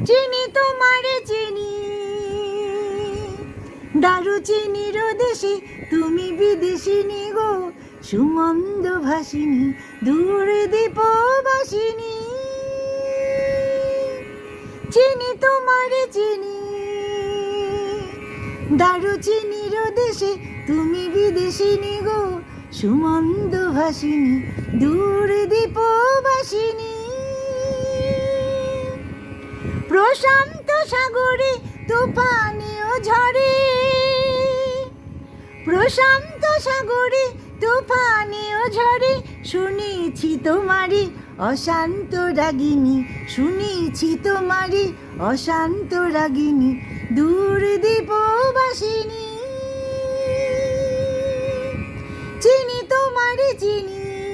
চিনি তোমারে চিনি, দারুচিনির দেশে তুমি বিদেশিনী গো, সুমন্দ ভাসিনী দূর দীপবাসিনী। চিনি তোমারে চিনি, দারুচিনির দেশে তুমি বিদেশিনী গো, সুমন্দ ভাসিনী দূর দীপবাসিনী। প্রশান্ত সাগরে তুফানিও ঝরে, প্রশান্ত সাগরে তুফানিও ঝরে, শুনেছি তোমারি অশান্ত রাগিনী, শুনেছি তোমারি অশান্ত রাগিনী দূর দীপবাসিনী। চিনি তোমারে চিনি,